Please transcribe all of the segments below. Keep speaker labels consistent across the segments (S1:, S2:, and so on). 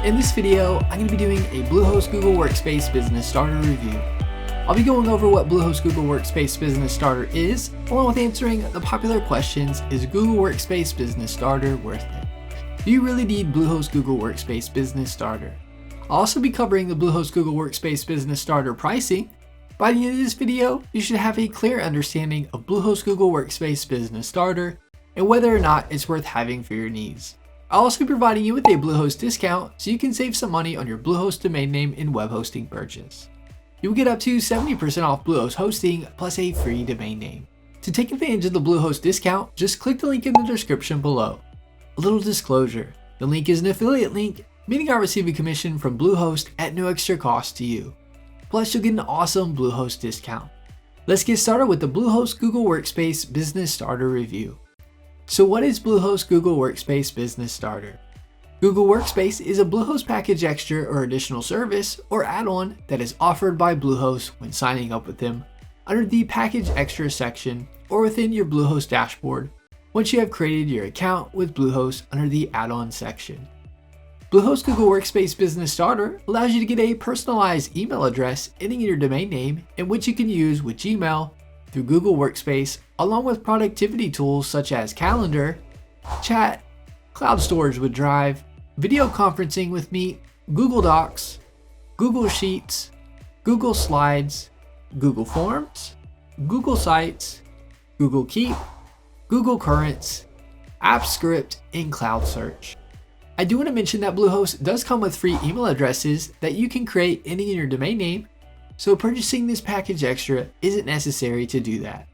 S1: In this video, I'm going to be doing a Bluehost Google Workspace Business Starter review. I'll be going over what Bluehost Google Workspace Business Starter is, along with answering the popular questions, is Google Workspace Business Starter worth it? Do you really need Bluehost Google Workspace Business Starter? I'll also be covering the Bluehost Google Workspace Business Starter pricing. By the end of this video, you should have a clear understanding of Bluehost Google Workspace Business Starter and whether or not it's worth having for your needs. I'll also be providing you with a Bluehost discount so you can save some money on your Bluehost domain name and web hosting purchase. You will get up to 70% off Bluehost hosting plus a free domain name. To take advantage of the Bluehost discount, just click the link in the description below. A little disclosure, the link is an affiliate link, meaning I receive a commission from Bluehost at no extra cost to you. Plus you'll get an awesome Bluehost discount. Let's get started with the Bluehost Google Workspace Business Starter review. So what is Bluehost Google Workspace Business Starter? Google Workspace is a Bluehost package extra or additional service or add-on that is offered by Bluehost when signing up with them under the package extra section or within your Bluehost dashboard once you have created your account with Bluehost under the add-on section. Bluehost Google Workspace Business Starter allows you to get a personalized email address ending in your domain name in which you can use with Gmail through Google Workspace, along with productivity tools such as Calendar, Chat, Cloud Storage with Drive, Video Conferencing with Meet, Google Docs, Google Sheets, Google Slides, Google Forms, Google Sites, Google Keep, Google Currents, AppScript, and Cloud Search. I do want to mention that Bluehost does come with free email addresses that you can create ending in your domain name, so purchasing this package extra isn't necessary to do that.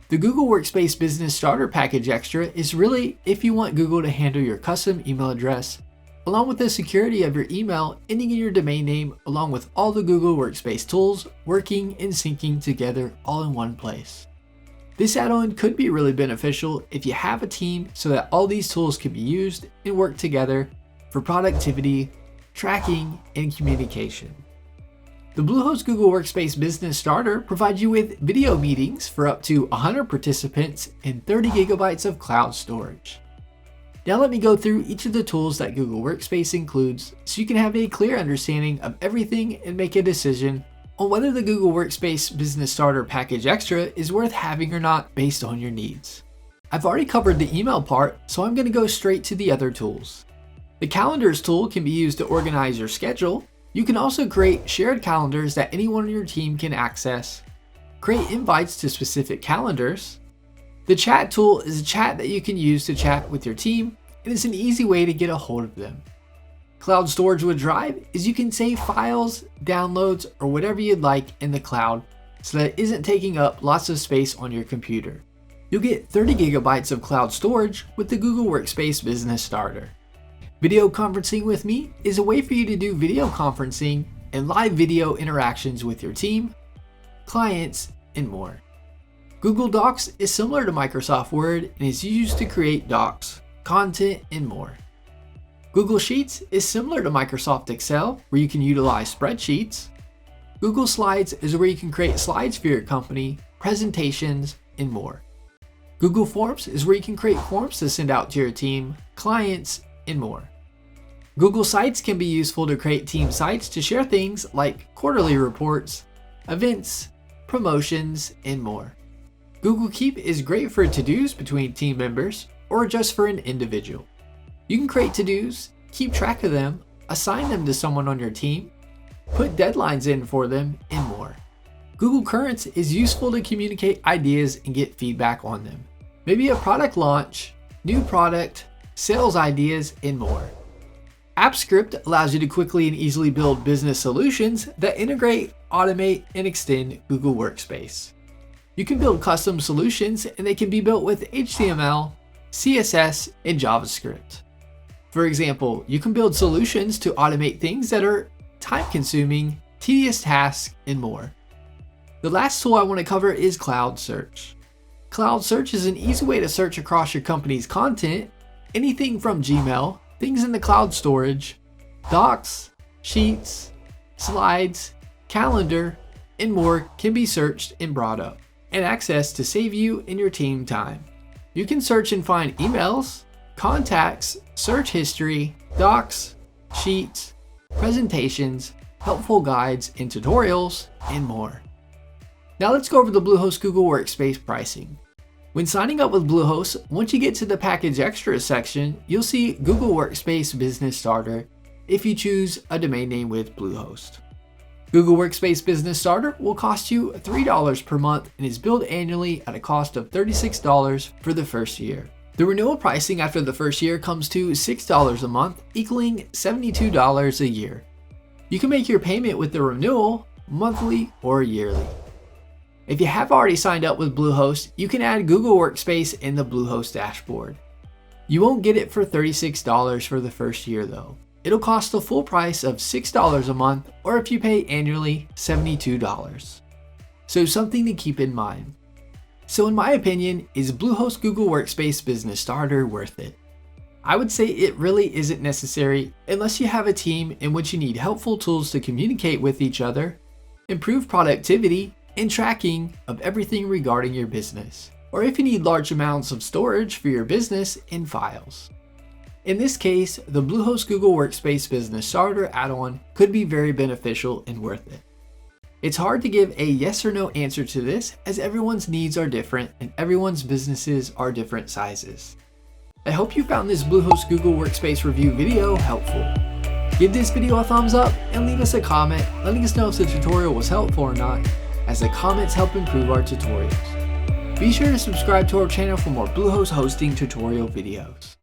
S1: The Google Workspace Business Starter package extra is really if you want Google to handle your custom email address, along with the security of your email ending in your domain name, along with all the Google Workspace tools working and syncing together all in one place. This add-on could be really beneficial if you have a team so that all these tools can be used and work together for productivity, tracking, and communication. The Bluehost Google Workspace Business Starter provides you with video meetings for up to 100 participants and 30 gigabytes of cloud storage. Now let me go through each of the tools that Google Workspace includes so you can have a clear understanding of everything and make a decision on whether the Google Workspace Business Starter Package Extra is worth having or not based on your needs. I've already covered the email part, so I'm going to go straight to the other tools. The Calendars tool can be used to organize your schedule. You can also create shared calendars that anyone on your team can access, create invites to specific calendars. The Chat tool is a chat that you can use to chat with your team, and it's an easy way to get a hold of them. Cloud Storage with Drive is you can save files, downloads, or whatever you'd like in the cloud so that it isn't taking up lots of space on your computer. You'll get 30 gigabytes of cloud storage with the Google Workspace Business Starter. Video Conferencing with Me is a way for you to do video conferencing and live video interactions with your team, clients, and more. Google Docs is similar to Microsoft Word and is used to create docs, content, and more. Google Sheets is similar to Microsoft Excel, where you can utilize spreadsheets. Google Slides is where you can create slides for your company, presentations, and more. Google Forms is where you can create forms to send out to your team, clients, and more. Google Sites can be useful to create team sites to share things like quarterly reports, events, promotions, and more. Google Keep is great for to-dos between team members or just for an individual. You can create to-dos, keep track of them, assign them to someone on your team, put deadlines in for them, and more. Google Currents is useful to communicate ideas and get feedback on them. Maybe a product launch, new product, sales ideas, and more. AppScript allows you to quickly and easily build business solutions that integrate, automate, and extend Google Workspace. You can build custom solutions and they can be built with HTML, CSS, and JavaScript. For example, you can build solutions to automate things that are time-consuming, tedious tasks, and more. The last tool I want to cover is Cloud Search. Cloud Search is an easy way to search across your company's content. Anything from Gmail, things in the cloud storage, docs, sheets, slides, calendar, and more can be searched and brought up and accessed to save you and your team time. You can search and find emails, contacts, search history, docs, sheets, presentations, helpful guides and tutorials, and more. Now let's go over the Bluehost Google Workspace pricing. When signing up with Bluehost, once you get to the Package Extras section, you'll see Google Workspace Business Starter if you choose a domain name with Bluehost. Google Workspace Business Starter will cost you $3 per month and is billed annually at a cost of $36 for the first year. The renewal pricing after the first year comes to $6 a month, equaling $72 a year. You can make your payment with the renewal monthly or yearly. If you have already signed up with Bluehost, you can add Google Workspace in the Bluehost dashboard. You won't get it for $36 for the first year though. It'll cost the full price of $6 a month, or if you pay annually, $72. So something to keep in mind. So in my opinion, is Bluehost Google Workspace Business Starter worth it? I would say it really isn't necessary unless you have a team in which you need helpful tools to communicate with each other, improve productivity, and tracking of everything regarding your business, or if you need large amounts of storage for your business and files. In this case, the Bluehost Google Workspace Business Starter add-on could be very beneficial and worth it. It's hard to give a yes or no answer to this as everyone's needs are different and everyone's businesses are different sizes. I hope you found this Bluehost Google Workspace review video helpful. Give this video a thumbs up and leave us a comment letting us know if the tutorial was helpful or not, as the comments help improve our tutorials. Be sure to subscribe to our channel for more Bluehost hosting tutorial videos.